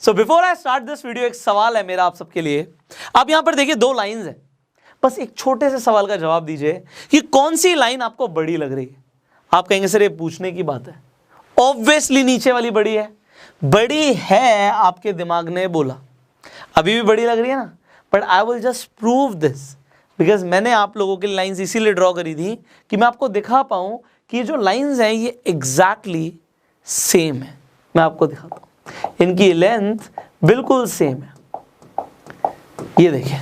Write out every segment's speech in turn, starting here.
So before I start this video, एक सवाल है मेरा आप सबके लिए। आप यहां पर देखिए 2 लाइंस है, बस एक छोटे से सवाल का जवाब दीजिए कि कौन सी लाइन आपको बड़ी लग रही है। आप कहेंगे सर ये पूछने की बात है, ऑब्वियसली नीचे वाली बड़ी है। बड़ी है आपके दिमाग ने बोला, अभी भी बड़ी लग रही है ना, but I will just prove this because मैंने आप लोगों के लाइंस इसीलिए ड्रॉ करी थी कि मैं आपको दिखा पाऊं कि ये जो लाइंस हैं ये एग्जैक्टली सेम है। मैं आपको दिखाता हूं, इनकी लेंथ बिल्कुल सेम है। ये देखिए,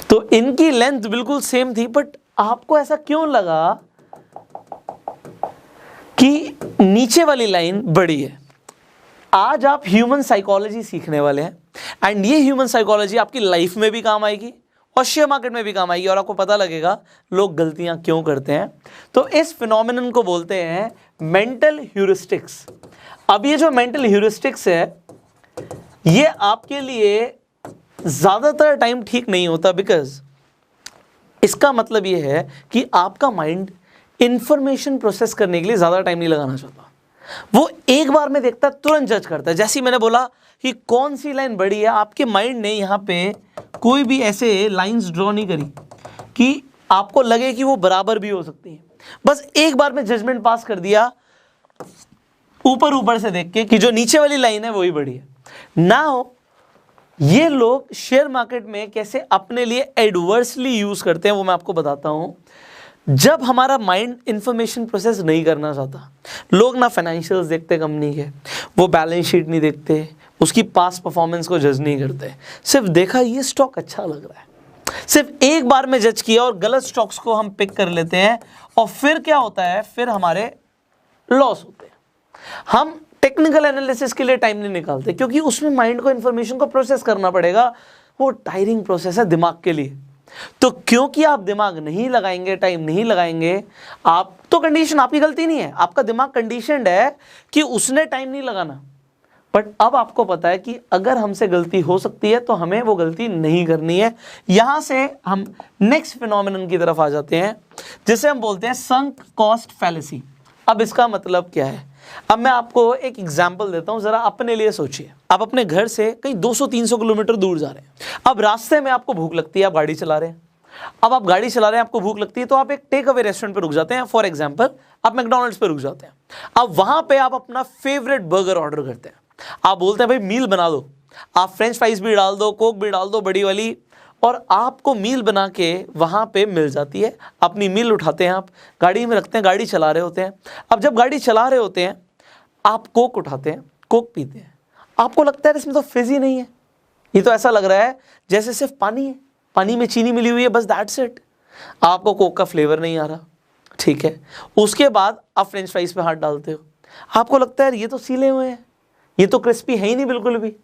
तो इनकी लेंथ बिल्कुल सेम थी, बट आपको ऐसा क्यों लगा कि नीचे वाली लाइन बड़ी है? आज आप ह्यूमन साइकोलॉजी सीखने वाले हैं एंड ये ह्यूमन साइकोलॉजी आपकी लाइफ में भी काम आएगी और शेयर मार्केट में भी काम आएगी और आपको पता लगेगा लोग गलतियां क्यों करते हैं। तो इस फिनोमिनन को बोलते हैं मेंटल ह्यूरिस्टिक्स। अब ये जो मेंटल ह्यूरिस्टिक्स है ये आपके लिए ज्यादातर टाइम ठीक नहीं होता, बिकॉज इसका मतलब ये है कि आपका माइंड इंफॉर्मेशन प्रोसेस करने के लिए ज्यादा टाइम नहीं लगाना चाहता। वो एक बार में देखता है, तुरंत जज करता है। जैसे ही मैंने बोला कि कौन सी लाइन बड़ी है, आपके माइंड ने यहाँ पे कोई भी ऐसे लाइंस ड्रॉ नहीं करी कि आपको लगे कि वो बराबर भी हो सकती है। बस एक बार में जजमेंट पास कर दिया ऊपर से देख के कि जो नीचे वाली लाइन है वही बड़ी है। नाउ ये लोग शेयर मार्केट में कैसे अपने लिए एडवर्सली यूज करते हैं वो मैं आपको बताता हूं। जब हमारा माइंड इंफॉर्मेशन प्रोसेस नहीं करना चाहता, लोग ना फाइनेंशियल्स देखते कंपनी के, वो बैलेंस शीट नहीं देखते, उसकी पास्ट परफॉर्मेंस को जज नहीं करते, सिर्फ देखा ये स्टॉक अच्छा लग रहा है, सिर्फ एक बार में जज किया और गलत स्टॉक्स को हम पिक कर लेते हैं और फिर क्या होता है, फिर हमारे लॉस होते हैं। हम टेक्निकल एनालिसिस के लिए टाइम नहीं निकालते क्योंकि उसमें माइंड को इंफॉर्मेशन को प्रोसेस करना पड़ेगा, वो टायरिंग प्रोसेस है दिमाग के लिए। तो क्योंकि आप दिमाग नहीं लगाएंगे, टाइम नहीं लगाएंगे, आप तो कंडीशन आपकी गलती नहीं है, आपका दिमाग कंडीशनड है कि उसने टाइम नहीं लगाना। बट अब आपको पता है कि अगर हमसे गलती हो सकती है तो हमें वो गलती नहीं करनी है। यहां से हम नेक्स्ट फिनोमिनन की तरफ आ जाते हैं जिसे हम बोलते हैं संक कॉस्ट फैलेसी। अब इसका मतलब क्या है? अब मैं आपको एक एग्जाम्पल देता हूं, जरा अपने लिए सोचिए। आप अपने घर से कहीं 200-300 किलोमीटर दूर जा रहे हैं। अब रास्ते में आपको भूख लगती है, आप गाड़ी चला रहे हैं। अब आप गाड़ी चला रहे हैं, आपको भूख लगती है तो आप एक टेक अवे रेस्टोरेंट पे रुक जाते हैं। फॉर एग्जांपल आप मैकडॉनल्ड्स पे रुक जाते हैं। अब वहां पे आप अपना फेवरेट बर्गर ऑर्डर करते हैं। आप बोलते हैं भाई मील बना दो, आप फ्रेंच फ्राइज भी डाल दो, कोक भी डाल दो बड़ी वाली, और आपको मील बना के वहाँ पे मिल जाती है। अपनी मील उठाते हैं, आप गाड़ी में रखते हैं, गाड़ी चला रहे होते हैं। अब जब गाड़ी चला रहे होते हैं आप कोक उठाते हैं, कोक पीते हैं। आपको लगता है इसमें तो फिज़ ही नहीं है, ये तो ऐसा लग रहा है जैसे सिर्फ पानी है, पानी में चीनी मिली हुई है, बस दैट्स इट। आपको कोक का फ्लेवर नहीं आ रहा, ठीक है। उसके बाद आप फ्रेंच फ्राइज पे हाथ डालते हो, आपको लगता है ये तो सीले हुए हैं, ये तो क्रिस्पी है ही नहीं बिल्कुल भी।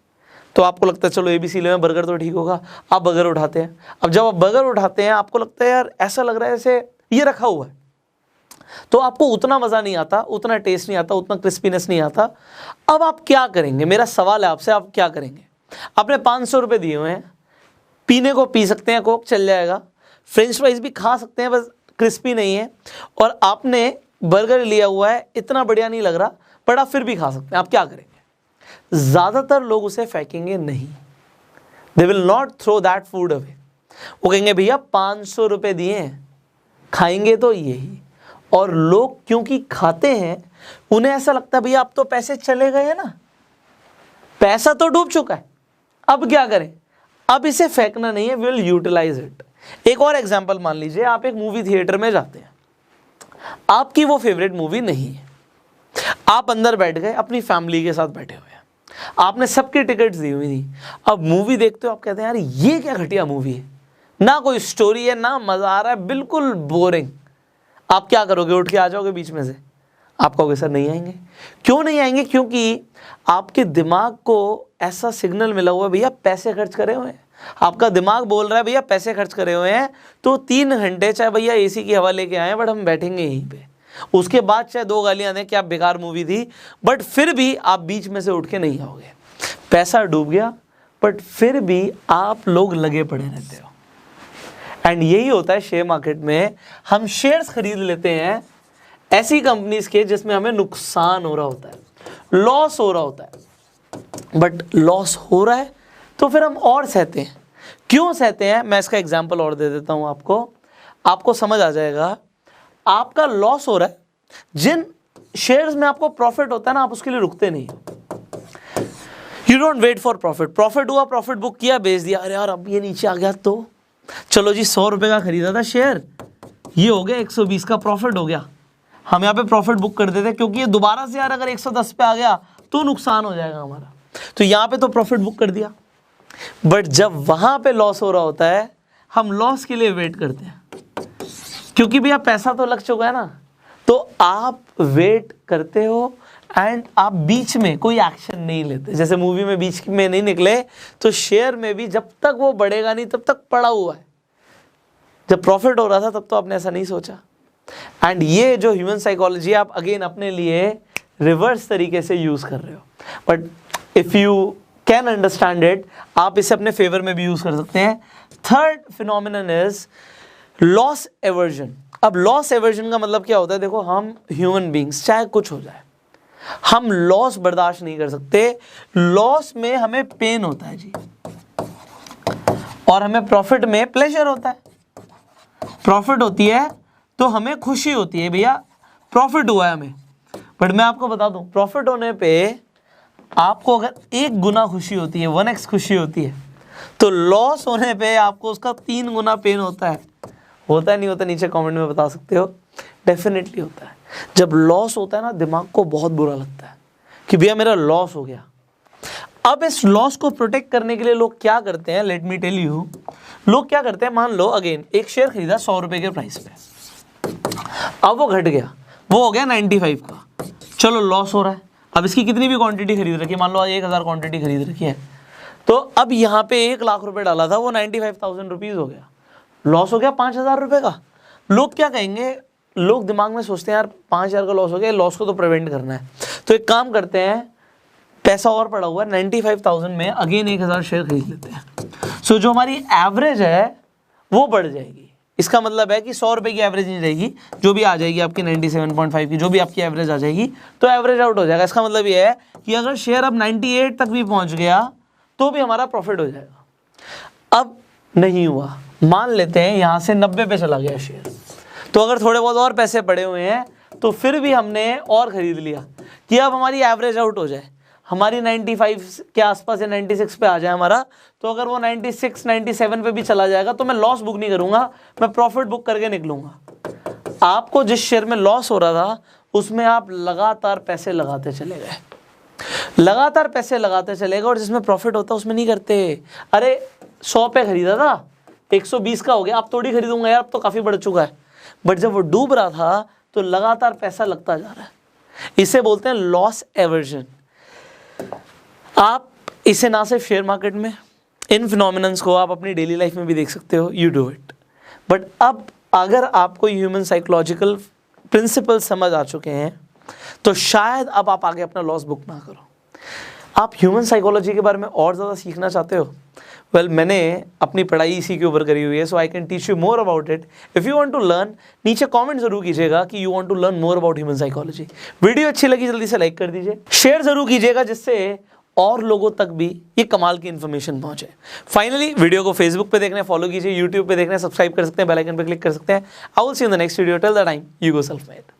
तो आपको लगता है चलो ये भी सीले हुए हैं, बर्गर तो ठीक होगा। आप बर्गर उठाते हैं। अब जब आप बर्गर उठाते हैं आपको लगता है यार ऐसा लग रहा है जैसे ये रखा हुआ है, तो आपको उतना मज़ा नहीं आता, उतना टेस्ट नहीं आता, उतना क्रिस्पीनेस नहीं आता। अब आप क्या करेंगे? मेरा सवाल है आपसे, आप क्या करेंगे? आपने 500 रुपये दिए हुए हैं, पीने को पी सकते हैं, कोक चल जाएगा, फ्रेंच फ्राइज भी खा सकते हैं, बस क्रिस्पी नहीं है, और आपने बर्गर लिया हुआ है, इतना बढ़िया नहीं लग रहा बट आप फिर भी खा सकते हैं। आप क्या करेंगे? ज़्यादातर लोग उसे फेंकेंगे नहीं, they will not throw that food away. वो कहेंगे भैया 500 रुपये दिए हैं, खाएंगे तो यही। और लोग क्योंकि खाते हैं उन्हें ऐसा लगता है भैया अब तो पैसे चले गए हैं ना, पैसा तो डूब चुका है, अब क्या करें? अब इसे फेंकना नहीं है, विल यूटिलाइज इट। एक और एग्जांपल मान लीजिए, आप एक मूवी थिएटर में जाते हैं, आपकी वो फेवरेट मूवी नहीं है, आप अंदर बैठ गए, अपनी फैमिली के साथ बैठे हुए हैं, आपने सबकी टिकट्स दी हुई थी। अब मूवी देखते हो, आप कहते हैं यार ये क्या घटिया मूवी है, ना कोई स्टोरी है, ना मजा आ रहा है, बिल्कुल बोरिंग। आप क्या करोगे? उठ के आ जाओगे बीच में से? आप कहोगे सर नहीं आएंगे। क्यों नहीं आएंगे? क्योंकि आपके दिमाग को ऐसा सिग्नल मिला हुआ है भैया पैसे खर्च करे हुए हैं। आपका दिमाग बोल रहा है भैया पैसे खर्च करे हुए हैं तो 3 घंटे चाहे भैया एसी की हवा लेके आए बट हम बैठेंगे यहीं पे। उसके बाद चाहे 2 गालियां दें क्या बेकार मूवी थी, बट फिर भी आप बीच में से उठ के नहीं आओगे। पैसा डूब गया बट फिर भी आप लोग लगे पड़े रहते हो। एंड यही होता है शेयर मार्केट में। हम शेयर्स खरीद लेते हैं ऐसी कंपनीज के जिसमें हमें नुकसान हो रहा होता है, लॉस हो रहा होता है। बट लॉस हो रहा है तो फिर हम और सहते हैं। क्यों सहते हैं, मैं इसका एग्जाम्पल और दे देता हूँ आपको समझ आ जाएगा। आपका लॉस हो रहा है, जिन शेयर्स में आपको प्रॉफिट होता है ना, आप उसके लिए रुकते नहीं। You don't wait for profit. Profit हुआ, प्रॉफिट बुक किया, बेच दिया, अरे यार अब ये नीचे आ गया तो चलो जी 100 रुपये का खरीदा था शेयर, ये हो गया 120 का प्रॉफिट हो गया, हम यहाँ पे प्रॉफिट बुक कर देते क्योंकि ये दोबारा से यार अगर 110 पे आ गया तो नुकसान हो जाएगा हमारा, तो यहाँ पे तो प्रॉफिट बुक कर दिया। बट जब वहाँ पे लॉस हो रहा होता है, हम लॉस के लिए वेट करते हैं, क्योंकि भैया पैसा तो लग चुका है ना, तो आप वेट करते हो एंड आप बीच में कोई एक्शन नहीं लेते। जैसे मूवी में बीच में नहीं निकले, तो शेयर में भी जब तक वो बढ़ेगा नहीं तब तक पड़ा हुआ है। जब प्रॉफिट हो रहा था तब तो आपने ऐसा नहीं सोचा। एंड ये जो ह्यूमन साइकोलॉजी आप अगेन अपने लिए रिवर्स तरीके से यूज कर रहे हो, but if you can understand it, आप इसे अपने फेवर में भी यूज कर सकते हैं। Third phenomenon is loss aversion. अब लॉस एवर्जन का मतलब क्या होता है, देखो हम ह्यूमन बींग्स चाहे कुछ हो जाए, हम लॉस बर्दाश्त नहीं कर सकते। लॉस में हमें पेन होता है जी, और हमें प्रॉफिट में प्लेजर होता है। प्रॉफिट होती है तो हमें खुशी होती है, भैया प्रॉफिट हुआ है हमें। बट मैं आपको बता दूं, प्रॉफिट होने पे आपको अगर 1 गुना खुशी होती है, 1x खुशी होती है, तो लॉस होने पे आपको उसका 3 गुना पेन होता है। होता है नहीं होता, नीचे कमेंट में बता सकते हो। डेफिनेटली होता है। जब लॉस होता है ना, दिमाग को बहुत बुरा लगता है कि भैया मेरा लॉस हो गया। अब इस लॉस को प्रोटेक्ट करने के लिए लोग क्या करते हैं, लेट मी टेल यू। लोग क्या करते हैं, मान लो अगेन एक शेयर खरीदा 100 रुपए के प्राइस पे, अब वो घट गया, वो हो गया 95 का, चलो लॉस हो रहा है। अब इसकी कितनी भी क्वांटिटी खरीद रखी है, मान लो 1000 क्वांटिटी खरीद रखी है, तो अब यहाँ पे 1 लाख रुपए डाला था, वो 95,000 रुपीज़ हो गया, लॉस हो गया 5,000 रुपये का। लोग क्या कहेंगे, लोग दिमाग में सोचते हैं यार 5,000 का लॉस हो गया, लॉस को तो प्रिवेंट करना है, तो एक काम करते हैं, पैसा और पड़ा हुआ है 95,000 में अगेन 1000 शेयर खरीद लेते हैं। सो जो हमारी एवरेज है वो बढ़ जाएगी। इसका मतलब है कि 100 रुपये की एवरेज नहीं रहेगी, जो भी आ जाएगी आपकी 97.5 की, जो भी आपकी एवरेज आ जाएगी, तो एवरेज आउट हो जाएगा। इसका मतलब ये है कि अगर शेयर अब 98 तक भी पहुंच गया तो भी हमारा प्रॉफिट हो जाएगा। अब नहीं हुआ, मान लेते हैं यहाँ से 90 पे चला गया शेयर, तो अगर थोड़े बहुत और पैसे पड़े हुए हैं तो फिर भी हमने और खरीद लिया कि अब हमारी एवरेज आउट हो जाए, हमारी 95 के आसपास या 96 पे आ जाए हमारा, तो अगर वो 96 97 पे भी चला जाएगा तो मैं लॉस बुक नहीं करूंगा, मैं प्रॉफिट बुक करके निकलूंगा। आपको जिस शेयर में लॉस हो रहा था उसमें आप लगातार पैसे लगाते चले गए, लगातार पैसे लगाते चले गए, और जिसमें प्रॉफिट होता उसमें नहीं करते। अरे 100 पे खरीदा था, 120 का हो गया, अब थोड़ी खरीदूंगा यार, अब तो काफी बढ़ चुका है। बट जब वो डूब रहा था तो लगातार पैसा लगता जा रहा है, इसे बोलते हैं लॉस एवर्जन। आप इसे ना सिर्फ शेयर मार्केट में, इन फिनोमिनन्स को आप अपनी डेली लाइफ में भी देख सकते हो, यू डू इट। बट अब अगर आपको ह्यूमन साइकोलॉजिकल प्रिंसिपल समझ आ चुके हैं तो शायद अब आप आगे अपना लॉस बुक ना करो। आप ह्यूमन साइकोलॉजी के बारे में और ज़्यादा सीखना चाहते हो, वेल मैंने अपनी पढ़ाई इसी के ऊपर करी हुई है, so I can teach you more about it. If you want to learn, नीचे कमेंट जरूर कीजिएगा कि you want to learn more about human psychology. Video अच्छी लगी जल्दी से लाइक कर दीजिए, शेयर जरूर कीजिएगा जिससे और लोगों तक भी ये कमाल की इन्फॉर्मेशन पहुंचे। फाइनली वीडियो को फेसबुक पे देखना है फॉलो कीजिए, यूट्यूब पे देखना है सब्सक्राइब कर सकते हैं, बेल आइकन पे क्लिक कर सकते हैं। I will see you in the next video, till the time you go self made.